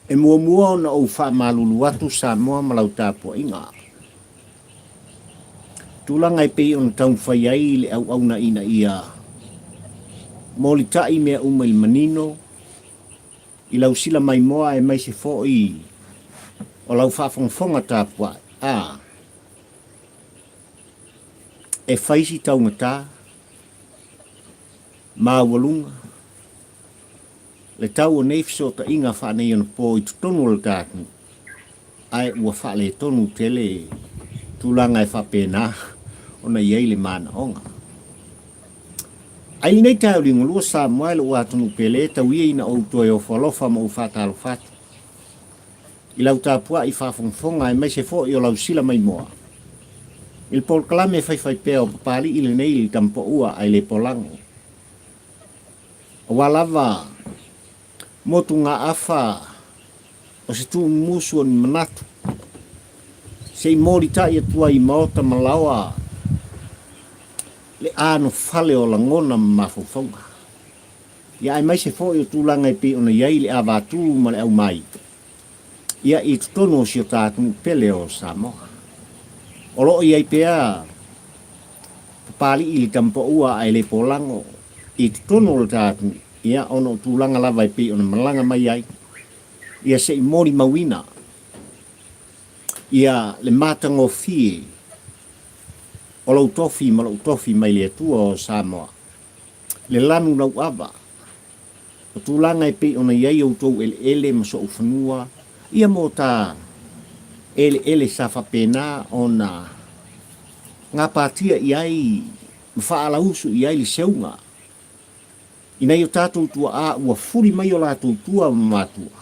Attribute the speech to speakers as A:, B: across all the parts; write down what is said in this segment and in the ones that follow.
A: E mua ona o wha malulu atu sa moa malau tāpua inga. Tūlanga e pei on tau whai ai le au au na ina ia. Moli tai mea uma il manino, i lau sila mai moa e mai se fo i o lau whaafonga tāpua. E whaisi tau ngata, maa walunga, le tau o neifso ta inga whanei on po i tutonu le tātunu. Ai ua whale tonu tele tūlanga e whapena ona iei le mana onga. Ai nei tau ringo lua sa moa le ua tunu pele tau ia ina o toi o whalofa ma u whatalo whatu. I lau tāpua i whafonga e mai se fo i o lau sila mai moa. Il pol kalame whai pēo papali i le nei li tampo ua ai le polango. Walava motu ngā awha o se tu musu o ni manatu. Se i mori tai atua i maota malawa le ano fale o langona mafofonga. Ia ai mai se fo i o tūlanga i pe ona iai le avatu ma le au mai. Ia i tutono si o tātu pele o Samoa. O loo iai pea papali i li tampo ua ai le polango i tutono le tātu. Ia ono tūlanga lava i pe ona malanga mai ai. Ia se i mori mawina. Ia le matango fie o lau tofi ma lau tofi mai le atua o Samoa. Le lanu lau ava. O tūlanga e pe ona iai au tau ele ma so ufanua. Ia mo tā ele sa whapena ona ngā pātia iai mwhaala usu iai li seunga. Inai o tātou tua a ua furi mai o lātou tua matua.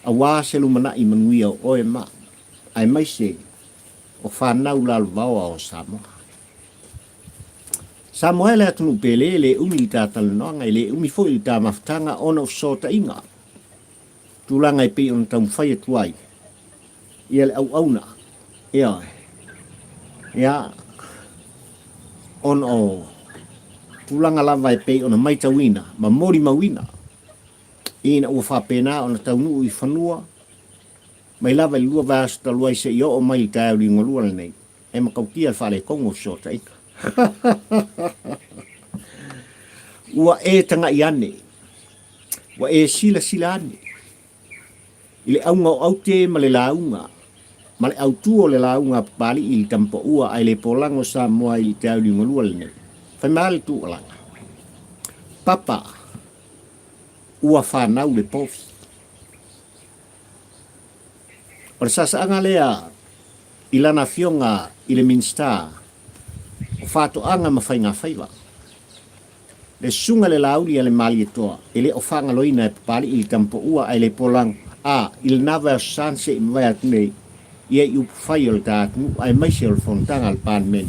A: A wā se lumana i manuia o oe ma. Ai mai se o Fanau lalu bawa o Samoa. Samoa le atunu pele le umi i tātala noanga le umi fo i tā maftanga ona o sota inga. Tūlanga i pe on tau whai atuai. Ia le au auna. Ia. On o tūlanga lava i pe ona mai tauina. Ma mori mawina. Ina ua whapena ona tau nuu i whanua. Mai lava i lua vāsu talua i se i o mai i tāu ringo lua nei. E makautia whale kongo sota ika. Ua e tanga i ane. Ua e sila ane. I le aunga o aute ma le launga. Ma le autuo le launga pali i tampo ua ai le polango Samoa i tāu ringo lua nei. Whai maale tu alanga. Papa. Ua Fanau le Povi. O le sasaanga lea i lana fionga i le minsta o whātoanga ma whainga whaiwa. Le sunga le Laauli a le mali etoa e le o whangaloina e papali i le tampo ua ai le polang i le nawa o sanse i mwai atunei ia i upu whai o le tātunu ai maise o le fontanga al pānmen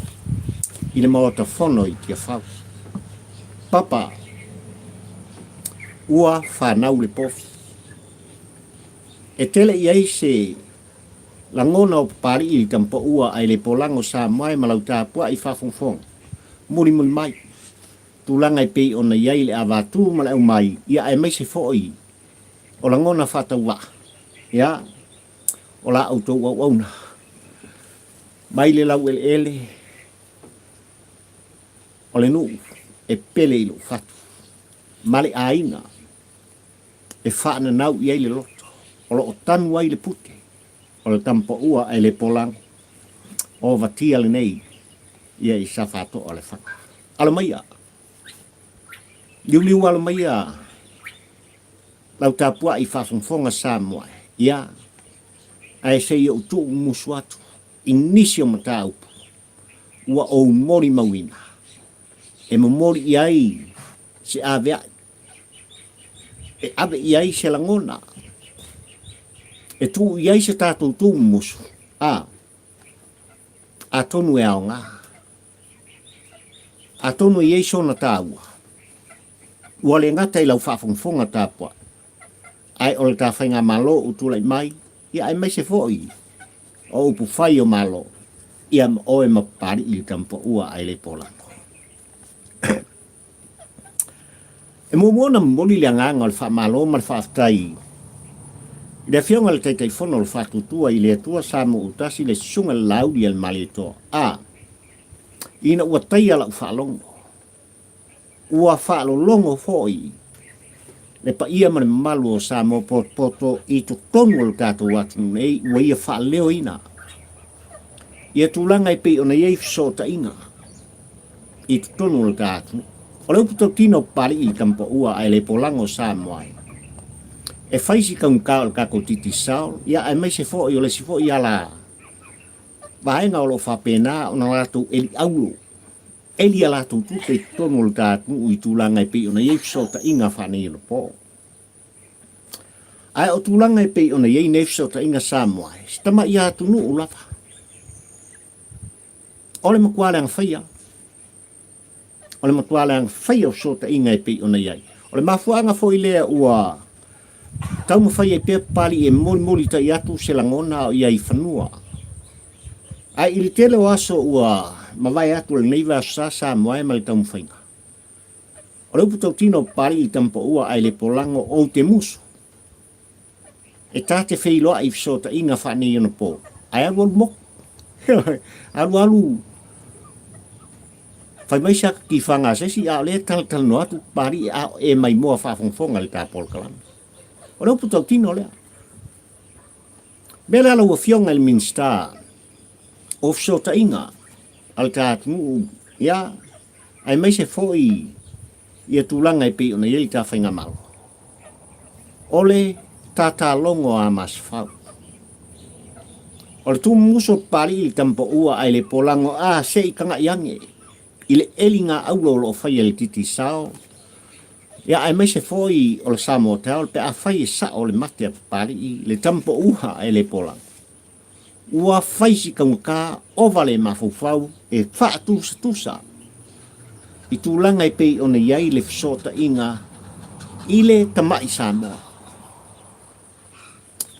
A: i le maota whono i tia whau. Papa ua Fanau le Povi. E tele i eise langona o papari i tampo ua ai le polango Samoa e malau tāpua i whafongfong. Muri mai. Tūlanga i pei ona iai le avatu ma le au mai. Ia ai mai se fo'i. O langona whataua. Ia. O la autou au auna. Mai le lau ele. O le nuu. E pele ilo fatu. Male aina. E whaana nau iai le loto. O lo o tanu ai le pute. O le tampo ua ai le polang. O vatia le nei. Ia i safato o le whaka. Ala maia. Liu ala maia. Lau tāpua i whafongfonga Samoa. Ia. Ai se i o tuu musu atu. Inisi o mataupu. Ua o mori mawina. E mori iai. Se ave ai. E ave iai se langona. E tu iai se tātou tū musu. A tonu e ao ngā. A tonu iai sona tāua. Ua le ngata i lau whafongfonga tāpua. Ai o le tāwhainga malo utulai mai. Ia ai mai se fōi. O upu whai o malo. Ia oe mapari i tampo ua ai le polango. E mōmona moli le nganga o le wha malo ma le whaftai. Le fionga le tei fono le fatu tua i le tua sa mo utasi le sunga Laauli al malito. Ina ua taia la whaalongo. Ua whaalolongo foi. Le pa ia mane malu o sa mo poto i tu tonu le kato watu nei ua ia whaaleo ina. Ia tūlanga i pe ona iei fisota inga. I tu tonu le kato. O leu puto tino pari i tampo ua ai le polango sa moai. E faisi ka un kao ka ko titi sao ya ai mai se fo yo le se fo ya la vai nga lo fa pena ona la tu eli aulo eli ala tu tu te tonu ka tu i tu langa pe ona ye so ta inga fa ne lo po ai o tu langa pe ona ye ne so ta inga sa moi sta ma ya tu nu ula fa ole mo kwala ang faya ole mo kwala ang faya so ta inga pe ona ye ole ma fu anga fo ile ua tau mawhai e pia pali e moli ta iatu se langona o ia I whanua. Ai ili tele o aso ua mawai atu le neiva sa moai ma le tau mawhainga. O leu putau tino pali I tampo ua ai le polango o te musu. E tate wheiloa I fisota inga whane iona po. Ai alu mok. alu. Whai mai saka ki whanga sesi a le tal no atu pali e mai moa whawhongfonga le tāpol kalama. O leu putau tino lea. Bela la ua fionga il minsta. O fisota inga. Al tātmu. Ya. Ai mai se foi. Ia tūlanga I pe ona iei tā whainga malo. Ole tata longo a mas whau. Ole tu muso pari I tampo ua ai le polango se I kanga iange. I le elinga aulo lo whai le titi sao. Ya ai mai se foi o le samo tau pe a fai sa o le mate pari I le tampo uha ai le polang. Ua fai si ka o vale mafufau e fatu tusa. I tūlanga I pe ona iai le fisota inga I le tamai samo.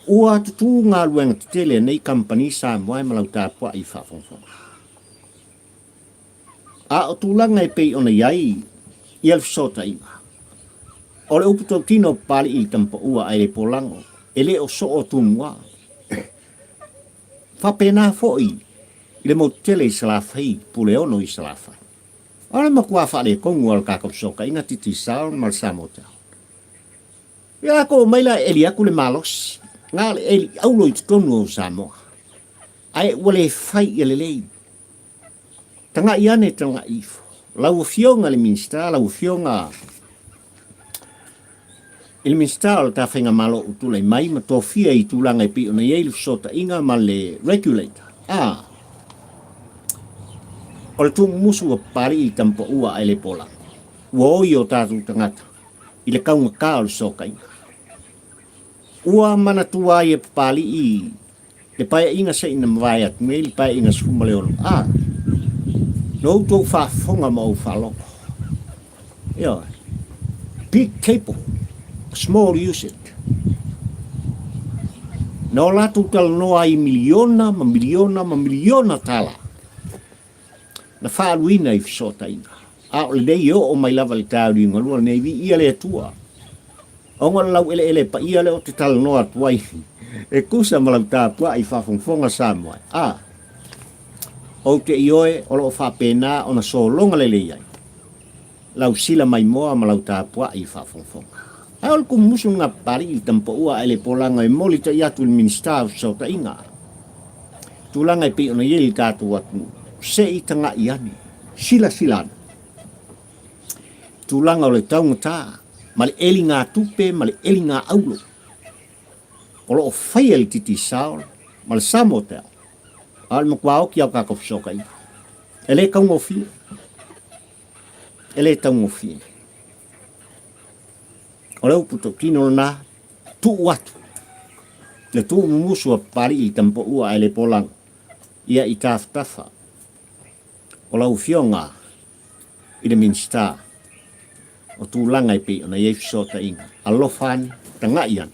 A: Ua tutu ngā luenga tele nei company samo ai malau tāpua I whawhongwhong. A o tūlanga I pe ona iai I le fisota inga. O le uputo tino pali I tampo ua ai le polango. E le o so o tumua. Whapena foi. I le motele I salafai. Pule ono I salafai. O le makua whale kongu al kakop soka. Inga titi sao mal samotao. Ia ko maila eli aku le malos. Ngā le eli aulo I tutonu o Samoa. Ai wale fai I le lei. Tanga iane tanga ifo. Lau fionga le minsta. Lau fionga il minstao ta whainga malo utule mai ma tofia I tūlanga I pi ona iei sota inga ma le regulator. O le tungu musu wa pari I tampo ua ai le pola. Ua oi o tātu tangata. I le kaunga kā o le soka inga. Ua mana tua I e pali I le paia inga se ina mwai atu me le paia inga sfuma le ono. No tō whafonga ma o whaloko. Ia. Big cable. Small usage. No latu tala noa I miliona tala. Na whaaluina I fisota inga. A o le dei o mai lava le tāuri inga lua nei vi ia le atua. O ngā lau ele pa ia le o te tala noa tuai. E kusa malau tāpua I whawhongfonga Samoa. O te ioe o lo whapena o na so longa le leiai. Lau sila mai moa malau tāpua I whawhongfonga. Aol ku musu ngā pari I tampo ua ai le polanga I moli ta iatu il minstau sau ta inga. Tūlanga I pe ona iei tātu atu. Se I tanga iani. Sila silana. Tūlanga o le taunga tā. Ma le eli ngā tupe, ma le eli ngā aulo. O lo o whaia le titi sao. Ma le samoteo. Aol makua oki au kako fisoka I. Ele kaungo fia. Ele taungo fia. O leu puto kino na tu watu. Le tu musu a pari I tampo ua ai le polang. Ia I tāwhtafa. O lau fionga I le minsta. O tūlanga I pe ona iei fisota inga. Alofani tanga ian.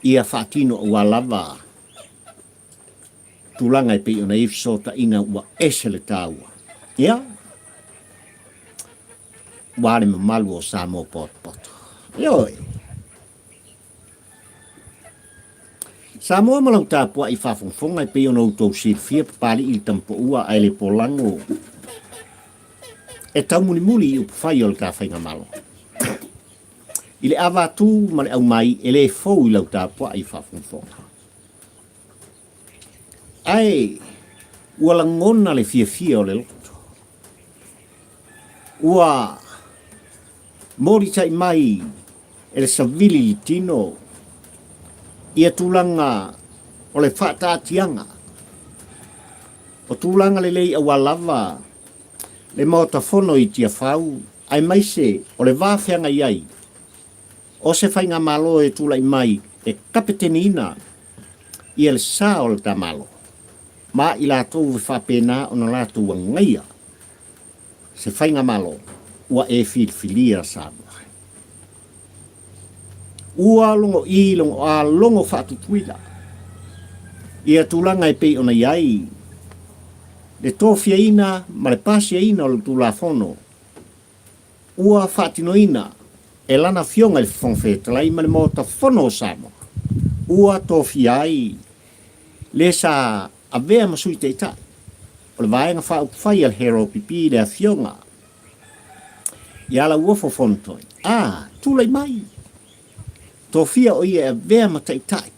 A: Ia whaatino ua lava. Tūlanga I pe ona iei fisota inga ua esele tāua. Ia. Wāre mamalu o Samoa poto. Yoi. Samoa malau tāpua I whawhongwhonga I peo nou tau silfia pali I tampo ua ai le polango. E tau muli muli I upawhai o le ka whainga malo. I le awa tū ma le au mai e le fau I lau tāpua I whawhongwhonga. Ai, ua langona le fia o le loto. Ua mori tai mai e le savili li tino ia tulanga o le whaatatianga. O tulanga le lei awa lava le maotafono I tia whau ai maise o le wāwhianga iai. O se whainga malo e tulai mai e kapetenina ia le sā o le tamalo. Ma I lātou we whapena o na lātou ngaia. Se whainga malo ua e whilwhilia sāma. Ua longo I longo a longo whatutuila. Ia tūlanga e pei ona iai. Le tōwhia ina ma le pāsia ina o le tūlafono. Ua whatinoina e lana fionga le whongwhetalai ma le mōta whono sāma. Ua tōwhia ai le sa a vea masui te itai. O le vaenga whai al hero pipi le a fionga. Ia la uofo fontoi. Tūlai mai. Tō fia o ia e vea mataitai.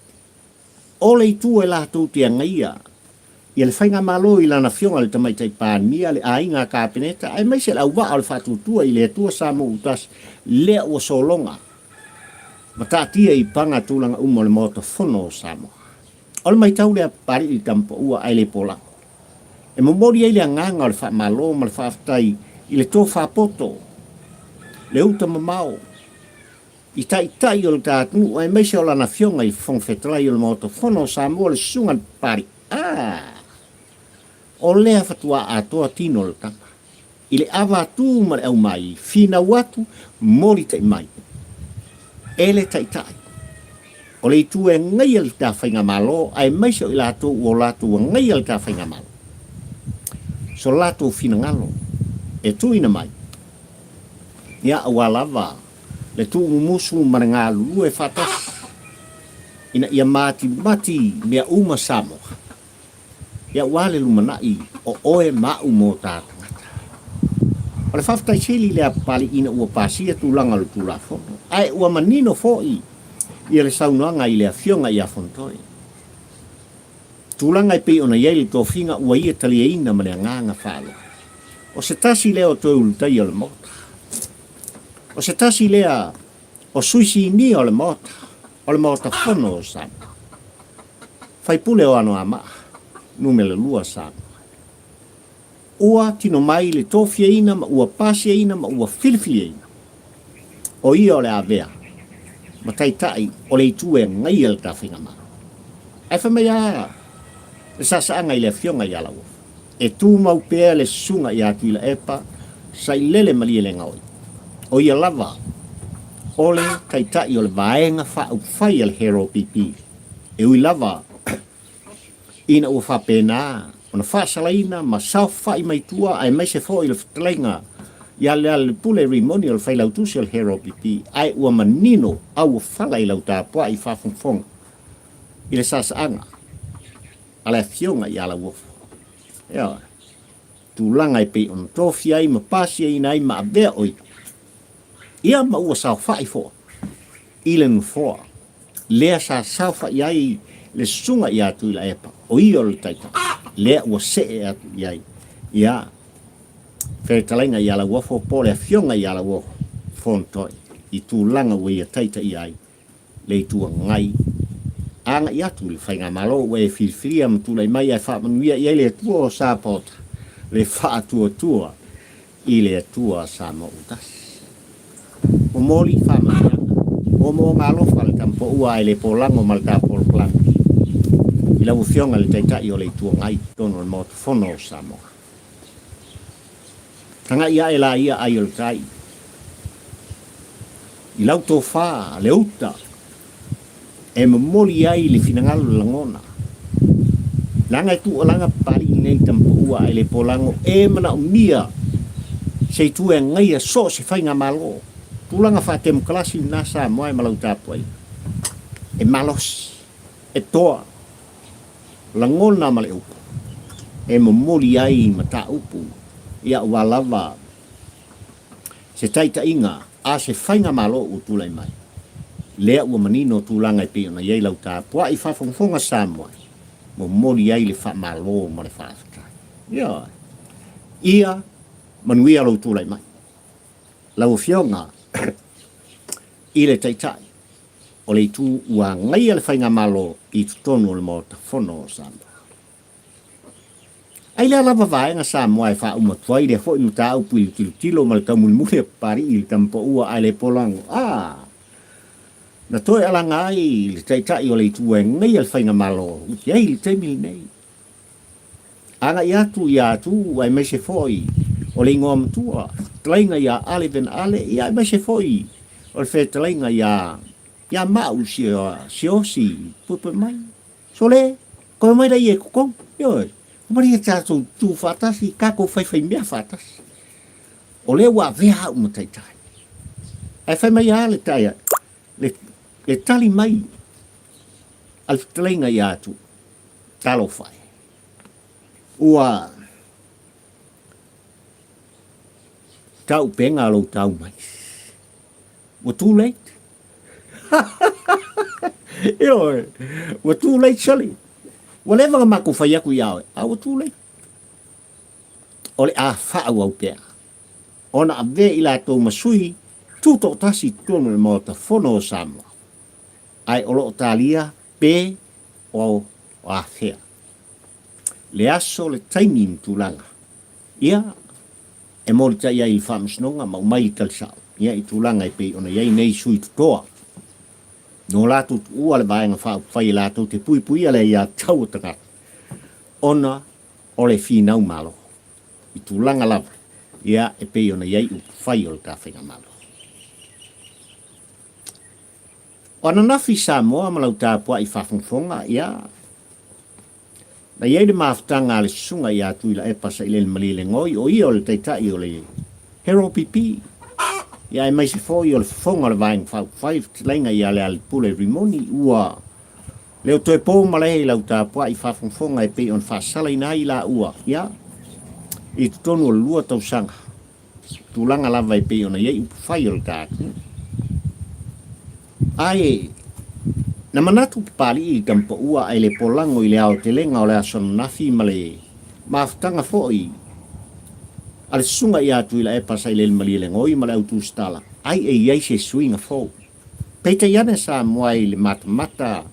A: Ole I tū e la tūtia ngaia. Ia le whainga malo I lana fionga le tamaitai pānia le ainga kāpeneta. Ai mai se la uwa al whatutua I le tua samo utas lea ua solonga. Matatia I panga tūlanga umo le mota whono samo. Ole mai tau lea pari I tampo ua ai le pola. E momori ai le nganga o le wha malo ma le whaftai I le tō whapoto. Le uta mamao. I tai o le tātunu, ai meise o lana fionga I whongwhetalai o le mauta whono Samoa le sunga pari. O lea whatua atoa tino le tanga. I le awa tū mare au mai, whina watu, mori tai mai. Ele tai. O le tū e ngai al tā whainga malo, ai meise o I lātou o lātou ngai al tā whainga malo. So lātou whina ngalo, e tūina mai. Ia awa lava, le tu musu maranga lu e fatas ina ia mati mea uma samo ia wale lu manai o oe ma umo ta o le fafta chili le pali ina ua pasia tulanga lu tulafo ai ua manino foi ia le saunoanga I le afionga ia fontoi tulanga I pe ona yele to finga ua ia talieina ma le nganga falo o se tasi leo to ultai o le mota o se tasi lea o suisi ni o le mota whono o sana. Whai pule o ano ama, numele lua sana. Ua tino mai le tōwhia ina, ma ua pasia ina, ma ua whilwhilia ina. O ia o le avea, ma taitai o le itue ngai al ta whinga ma. Ai whamai a, le sasaanga I le fionga I ala ua. E tū mau pēr le sunga I atu I la epa, sa I lele malia le ngaoi. O ia lava, ole taitai o le vaenga whai al hero pipi. E ui lava, ina ua whapena, ona whaasalaina, ma sau whai mai tua, ai mai se fo I le whatalenga, ia le pule rimoni o le whailautusi al hero pipi, ai ua manino au whala I lau tāpua I whawhongwhonga. I le sasaanga, a le fionga I ala uofu. Ea, tūlanga I pei on tofi ai, ma pasi ai nai, ma avea oi. Ia ma ua sau whai fo. Ile nu foa. Lea sa sau whai ai le sunga I atu I la epa. O I o le taita. Lea ua se e atu I ai. Ia. Where talainga I ala wafo po le fionga I ala wafo. Fontoi. I tū langa ua I a taita I ai. Le tua ngai. Anga I atu le whainga malo ua e whilwhilia ma tūlai mai ai whaamanuia I ai le tua o sa pota. Le wha tua. I le tua sa mo utas. O moli whamania, o mo ngā lofa le tampo ua e le polango ma le tāpolo plangi. I lau whionga le taitai o le tua ngai tono le motu whono o Samoa. Tanga ia e la ia ai o le tai. I lau tō whā, le uta, e mamoli ai le finangalo langona. Langa e tu o langa pari nei tampo ua e le polango e mana o mia se tu e ngai a so se whainga malo. Tulanga wha te mkalasi nasa moe malau tāpuai. E malos. e toa langona ma le upu e momoli ai ma ta upu ia ua lava se taitainga a se whainga malo u tūlai mai lea ua manino tūlanga i pio na iei lau tā pua i whawhongfonga Samoa momoli ai le wha malo ma le whawhata ia manuia lau tūlai mai lau fionga i le taitai o le tu ua ngai le whainga malo i tutonu le mo ta whono Samoa. Ai le lava vaenga Samoa e wha umatuai le fo i muta au pui tilo ma le taumulmule pari i le tampo ua ai le polango. Na toe alanga ai le taitai o le tu e ngai le whainga malo uti ai le taimili nei. Anga i atu ai mese foi o le ingoa matua tlainga ia ale ven ale ia mese foi o le whea tlainga ia mau si pupe mai. So le, koe mai dai e kukong, yoi. Mari e tātou tū whātasi, kako whai mea whātasi. O le wā vea uma taitai. Ai whai mai a le taia, le tali mai, al tlainga i atu, talo whai. Ua, tau penga lo tau mai. Wa too late? Yoi, wa too late sali. Whatever mako whai aku iau, awa tūlei. O le a whaau au pēr. Ona a ve i la tō masui, tūtō tasi tōnu le mōta whono o Samoa. Ai olo o tālia, pē o a whea. Le aso le taimin tūlanga. Ia, e mōri tai ai i whamasnonga, mau mai i talsau. Ia i tūlanga i pē, ona iai nei sui tutoa. No lātou ua le vaenga whai lātou te pui ale ia tau taka. Ona o le whinau malo. I tūlanga lava. Ia e pei ona iei upu whai o le ka whainga malo. Ona nafi Samoa malau tāpua i whawhongfonga ia. Na iei le mawhtanga le sunga ia tuila e pasa i le malile ngoi o ia o le teitai o le Hero Pipi. Ia e mai se foi o le fonga le vaeng whai tilainga ia le alipule rimoni ua. Leo toe pō malei lau tāpua i whawhongfonga e pei on whasala ina i la ua. Ia, i tutonu o lua tausanga. Tūlanga lava e pei ona iei upu whai o le tātu. Ai, na manatu pali i tampa ua ai le polango i le ao te lenga o le asono nafi ma le mawhtanga foi. Ale sunga i atu ila e pasai le mali le ngoi ma le autu stala. Ai e iai se suinga fōu. Peita iane Samoa i le mata.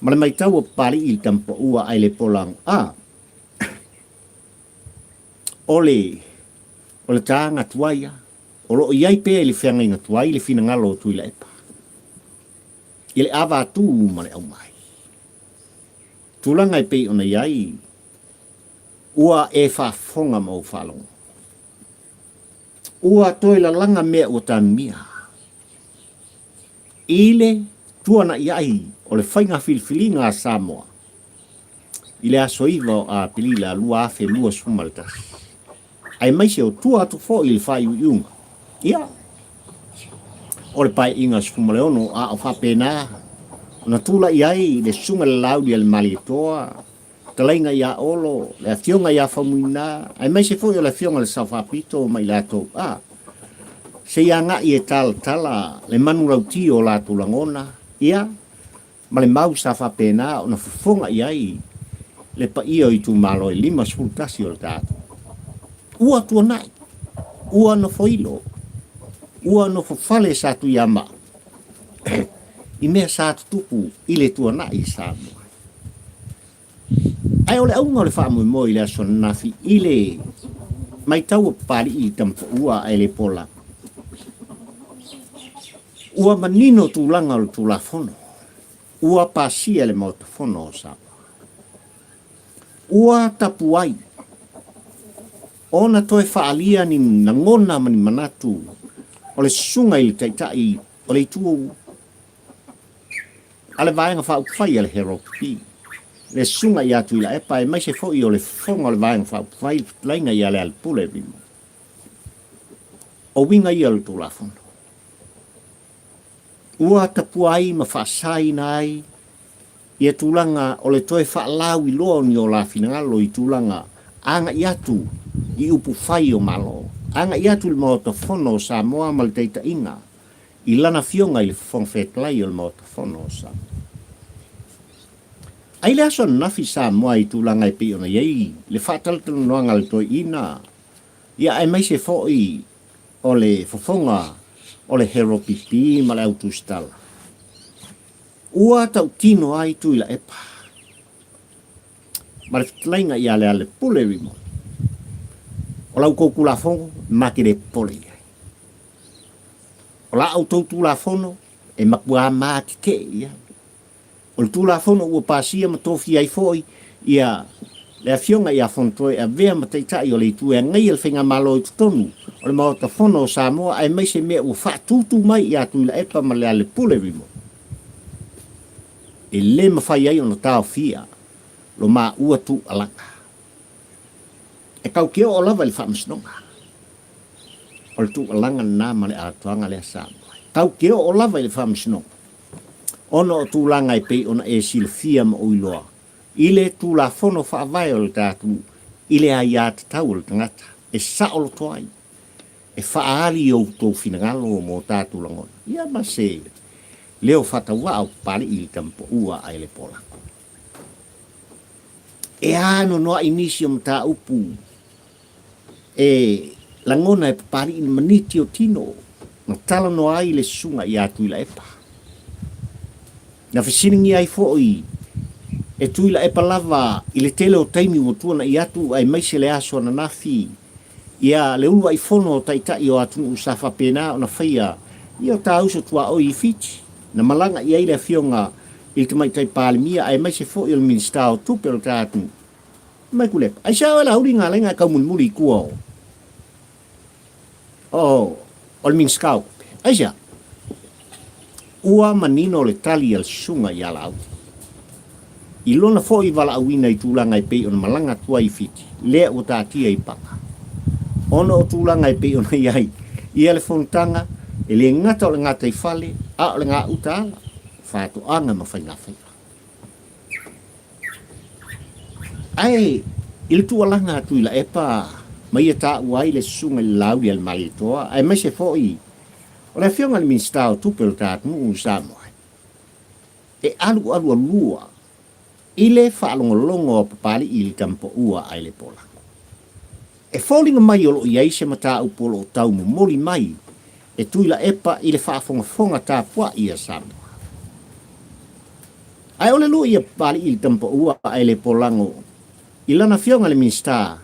A: Ma le maitau o pari i tampa ua ai le polang. O le tāanga tuaia. O lo iai pe le whianga inga tuai le fina ngalo tu ila epa. I le awa atu ma le au mai. Tulanga i pe ona iai. Ua e whafonga mau whalonga. Ua toi la langa mea o mia. Ile tuana iai o le whainga filfilinga a Samoa. Ile aso iwa a pilila lua afe lua sumaltas. Ai maise o tua atu fo ili whai uiunga. Ia. O le pai inga sumaleono a o whapena. Na tula iai le sunga le Laauli al malitoa. Talainga ia olo, le fionga ia famuina, ai mai se foi o le fionga le sawhapito mai lato, se ia nga i e tala, le manu rauti o lato langona, ia, ma le mau sawhapena, o na fufonga iai, le pa ia i tu malo e 5 sultasi o le tato. Ua tua nai, ua no foilo, ua no fofale sa tu iama, i mea sa tu tupu, i le tua nai Samoa. Ai ole aunga le wha moi le aso nafi ile mai tau pari i tampa ua ai le pola. Ua manino tūlanga o tūla fono. Ua pasia le mauta fono o Samoa. Ua tapu ai. Ona toe whaalia ni nangona mani manatu o le sunga i le taitai o le tuu. Ale vaenga wha ukwhai ale Hero Pipi. Le sunga i atu ila epa e mai se fo i o le fonga le vaenga wha ukwhai lainga i ale alpule rimo. O winga i ale tūla fono. Ua tapu ai ma whaasai nai ia tūlanga o le toe whaalau I loa ni o la finangalo I tūlanga anga I atu I upu whai o malo. Anga I atu le maotafono o Samoa ma le teita inga. I lana fionga I le whongwhetlai o le maotafono o Samoa. Ai le aso nafi Samoa I tūlanga I pe ona iei, le whaataltanu noanga le toi ina. Ia ai mai se foi o le fofonga o le hero pipi ma le autustala. Ua tau tino ai tu ila epa. Ma le fitlainga ia le ale pule rimo. O lau kouku la fongo, maki le pole ia. O la autoutu la fono, e makua maati ke ia. O le tu la fono ua pasia ma tofi ai foi, ia le afionga ia fontoe a vea ma teitai o le itu e ngai al whinga malo I tutonu. O le maota fono o Samoa ai mai se mea ua whaatutu mai ia tu ila epa ma le ale pule rimo. E le mawhai ai ona tau fia, lo maa ua tu alanga. E kau keo o lava le whamasnonga. O le tu alanga nā ma le atuanga le Samoa. Kau keo o lava le whamasnonga. Ono o tu langa I pei ona e sila fia ma uiloa. Ile tu la fono whaavai o le tātu, ile a ia te tau le tangata. E saolo toai. E whaari o tō finangalo mo tātu langona. Ia ma se leo whatawa au pari I tampo ua ai le pola. E ano noa inisi o mta upu. E langona e pari I maniti o tino. Na tala noa ai le sunga I atu ila epa. Na fisiningi ai foi. E tuila epa lava I le tele o taimi o tuana I atu ai maise le aso na nafi. Ia le ulu ai fono o taitai o atu usafa pena o na whaia. Ia o ta uso tua o I fiti. Na malanga ia ile fionga I te mai tai palimia ai mai se fo il minsta o tupe o tātu. Mai kulep. Ai sa wala huri ngā lenga kau mulmuli kua o. O minskau. Ai sa. Ua manino le tali al sunga I ala au. I lona fo I wala awina I tūlanga I pei o na malanga tua I fiti. Lea o tātia I paka. Ono o tūlanga I pei o na iai. Ia le fontanga. E le ngata o le ngata I fale, a o le ngā uta ala, whātu anga ma whainga whainga. Ai, I le tualanga atu I la epa, mai e tā uai le sunga I Laauli al malitoa, ai mai se foi, o le whionga le minstao tupe o tātu mu Samoa. E alu alua, I le whaalongolongo o papali I le tampo ua ai le pola. E whaulinga mai o lo iai se mata upolo o tau mo moli mai, e tuila epa I le whaafonga tā pua ia Samoa. Ai ole lu ia pali I le tampo ua ai le polango. I lana whionga le minsta.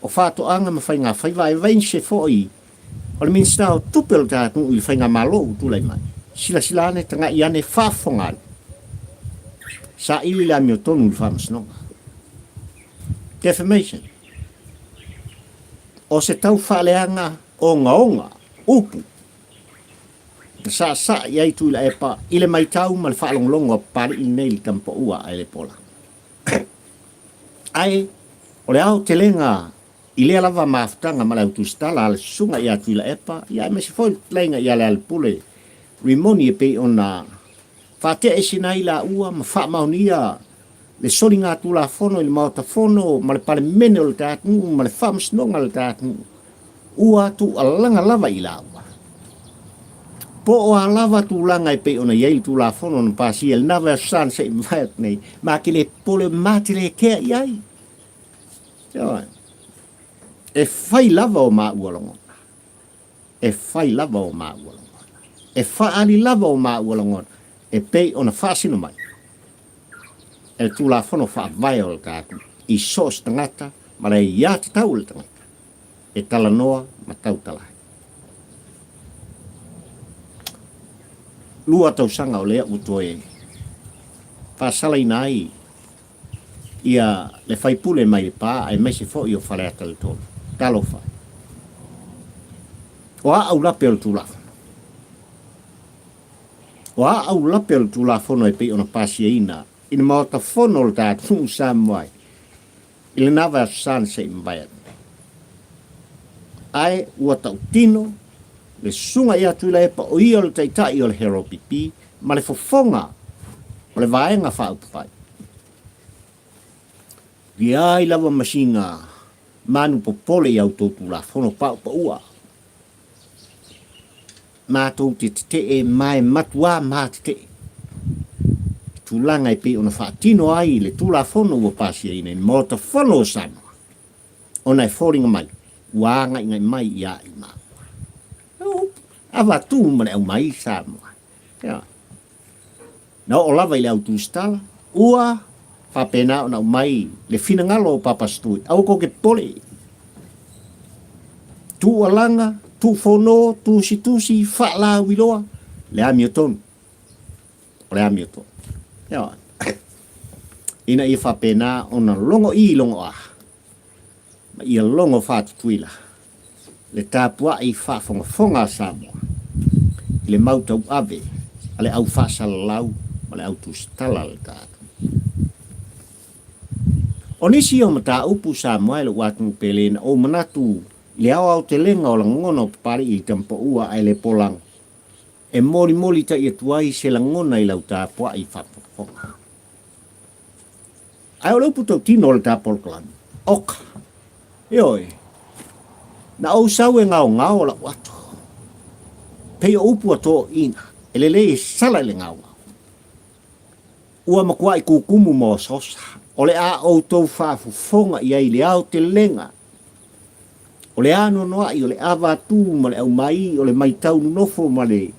A: O whātoanga ma whainga whaiva e vain se foi. O le minsta o tupel tātu I le whainga malo utulai mai. Sila silane tanga I ane whaafonga. Sa ili la mio tonu le whamasnonga. Defamation. O se tau whaaleanga onga upu. Sa iai tu ila epa ile mai tau ma le whaalonglongo pari I nei le tampo ua ai le pola. Ai, o le au te lenga I le alava maafutanga ma le autustala ale sunga I atu ila epa, ia me se foi lenga I ale alpule. Rimoni e pei ona whate e sina I la ua ma wha maunia le soli ngā tu la fono I le maota fono ma le pale mene o le tātu ma le whamasnonga le tātu. Ua tu alanga lava I la ua. Po o alava tūlanga I pei ona iei tu la fono na pasi el nava san se invite nei ma ki le pole mati le kea iai. E fai lava o maa ualongona. E fai lava o maa ualongona. E faali lava o maa ualongona. E pei ona fasino mai. E tu la fono fa vai o tātu. I sos tangata ma le ia te tau le tangata. E tala noa ma tau talai. Lua tau sanga o lea utoe. Whasala I nai. Ia le whaipule mai pā ai mai se fo I o whale ata le tōna. Talo whai. O a au lape o tūlafono. O a au lape o tūlafono e pei ona pāsia ina. Ina maota fono le tātu Samoa. I le nawa san se imbayat. Ai ua tau tino. Le sunga ia tu la epa o ia le taitai o le hero pipi, ma le fofonga O le vaenga whaupawhai. Ia I lava masinga manu popole I au tōtu la whono pau pa ua. Mātou te e mai matua mā te. Tūlanga I pe ona whaatino ai le tūla whono ua pāsia ina mo ta whono sana. Ona whoringa mai. Wanga ingai mai ia I mā. Awa tū mane au mai sa mua. Na o lava I le au tū stala. Ua whapena ona au mai le whina ngalo o papastui. Au ko ke pole. Tū alanga, tū whono, tū situsi, whaala wiloa. Le ami o tonu. Le ami o tonu. Ina I whapena ona longo I longo a. Ma ia longo whātutuila. Le tāpua I whafonga sa mua. Le mautau ave, ale au whasalalau, ale au tūstala le tātu. O nisi o mata upu sa mua le watu pelena o manatu le au te lenga o la ngono pari I tampa ua ai le polang. E mori ta ia tuai se la ngona I lau tāpua I whafonga. Ai o lau puto tino le tāpol kalan. Oka. Ioi. Na au sau e ngao la watu. Pei o upu ato ina, elele sala le ngau. Ua makua I kukumu mo sosa, o le a o tau whaafufonga I ai le au te lenga. O le ano noa I o le awa tu ma le au mai, o le mai tau nofo ma le.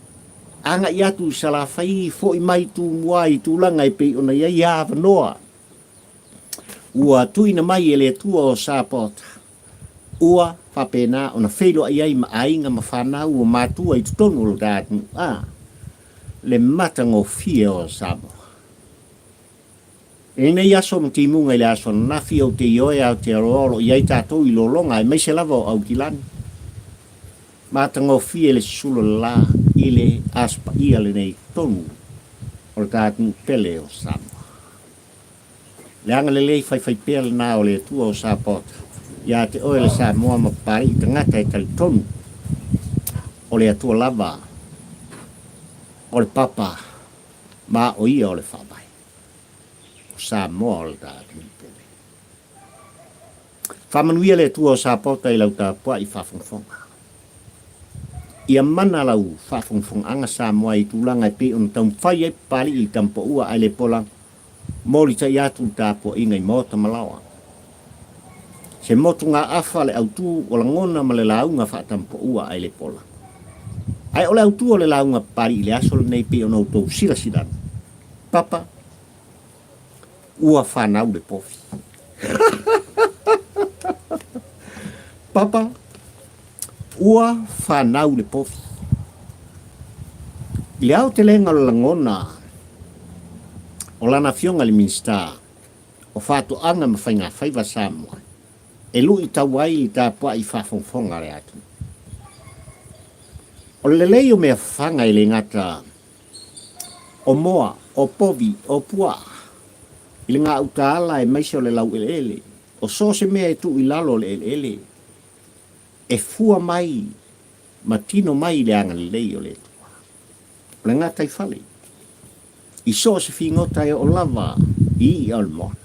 A: Anga I atu sala whai fo I mai tu muai tu langa I pei ona iai awa noa. Ua tuina mai ele tua o sāpota. Ua whapena ona whelo ai ai ma ainga ma Fanau o mātua I tutonu o dātu. Le matango fia o Samoa. E nei aso mtimunga I le aso nafi au te ioe au te aroolo I ai tātou I lolonga I meise lava au kilani. Matango fia le sulo la I le aspa ia le nei tonu o dātu pele o Samoa. Le anga le lei whai pēle nā o le tua o Sāpota. Ia te oe le Samoa ma pari I tangata e talitonu. O le atua lava. O le papa. Ma o ia o le whabai. O Samoa o le tātu. Whamanuia le atua o Sāpota I lau tāpua I whawhongwhonga. Ia mana lau whawhongwhonga anga Samoa I tūlanga I pe on taum whai e pari I tampo ua ai le polang. Mori ta iatu tāpua ingai mota malawa. Se motu ngā awha le autu o la ngona ma le launga whaatampo ua ai le pola. Ai o le autu o le launga pari I le asol nei pe o nou tau sila silan. Papa, ua Fanau le Povi. Papa, ua Fanau le Povi. I le au te lenga o la ngona o lana fionga le minsta o whātu anga ma whainga whaiva Samoa. E lui tawai I tāpua I whawhongwhonga le atu. O le leo mea whanga I le ngata o moa, o povi, o pua. I le ngā utaala e maise o le lau ele. O so se mea e tu I lalo le ele. E fua mai, ma tino mai le anga le leo le tua. O le ngata I whale. I so se fingota e o lava I almona.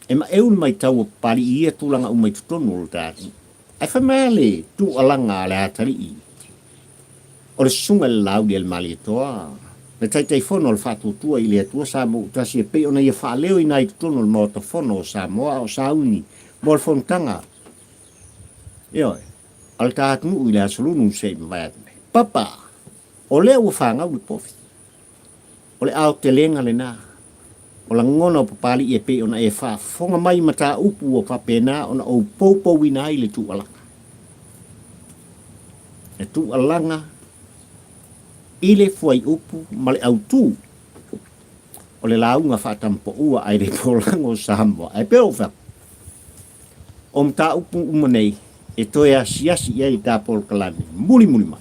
A: E ma eun mai tau o pari ia tūlanga o mai tutonu o tāti. Ai whamele tū alanga le atari I. O le sunga le Laauli le mali toa. Le taitai whono le whātutua I le atua Samoa utasi e pei ona ia whaaleo I nai tutonu le mota whono o Samoa o Sauni. Mo le whontanga. Ioi, al tātunu I le asolunu se mawaiatne. Papa, o leo o whangau le Povi. O le au te lenga le nā. O la ngona o papali I e pe ona e whaafonga mai mata upu o whapena ona o poupou ina ai le tu alanga. E tu alanga I le fuai upu ma le au tu o le launga whaatampo ua ai le polango o Samoa. E pe o wha. O mta upu umanei e toe asiasi I ai tāpol kalani. Muli mai.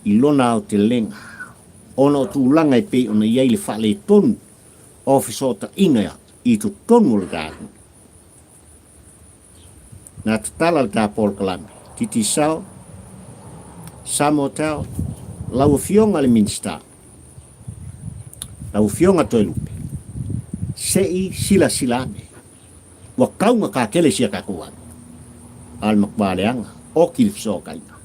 A: I lona o te lenga. Ona o tu langa e pe ona I ai le whaale tonu. Ofisota inga I tu tonu le tātu. Nā tatala le tāpol kalani. Titi sao, Samoa tau, lau fionga le minsta. Lau fionga toi lupe. Sei sila silane. Wa kaunga ka kele sia kakuan. Al makbaleanga. O kilif so kaina.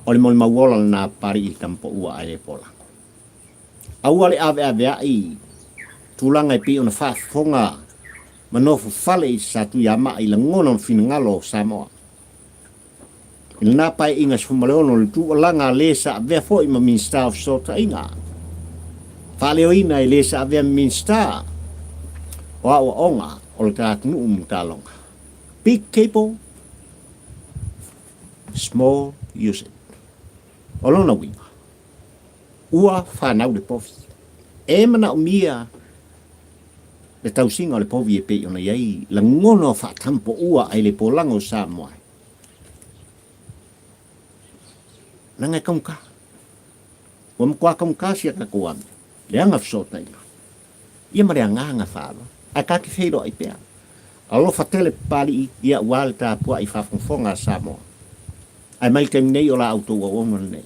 A: Ole mol mawola na pari i tampo ua aile pola. Awale ave ai. Tulanga pi ona fa fonga. Manofu fale i satu yama i langonon finangalo Samoa. Ina pai inga sfumaleono le tu langa lesa ave fo i ma minsta of sota inga. Faleo ina i lesa ave minsta. Wa onga o le tātunu talonga. Big cable, small use it. O lona winga. Ua Fanau le Povi. E mana umia le tausinga o le Povi e pe ona iai la ngono fa tampo ua ai le polango Samoa. Nanga kaunka. Wa mkwa kaunka sia kakuame. Leanga fsota ina. Ia mare nganga falo. Aka ki feiro ai pea. Alo fatele pali ia walta pua i fafonga Samoa. Ai mai ke nei ola auto wa ono nei.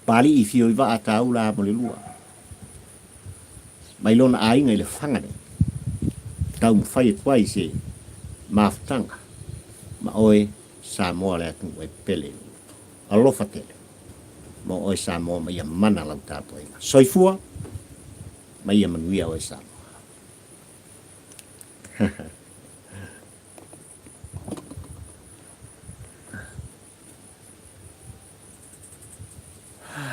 A: Pali i fio iwa atau la mo le lua. Mai lona ainga i le fangane. Tau mwhai tuai se maftanga. Ma oe Samoa le atu e pele. Alo fatele. Ma oe Samoa ma ia mana lau tātua inga. Soifua, ma ia manuia oe Samoa.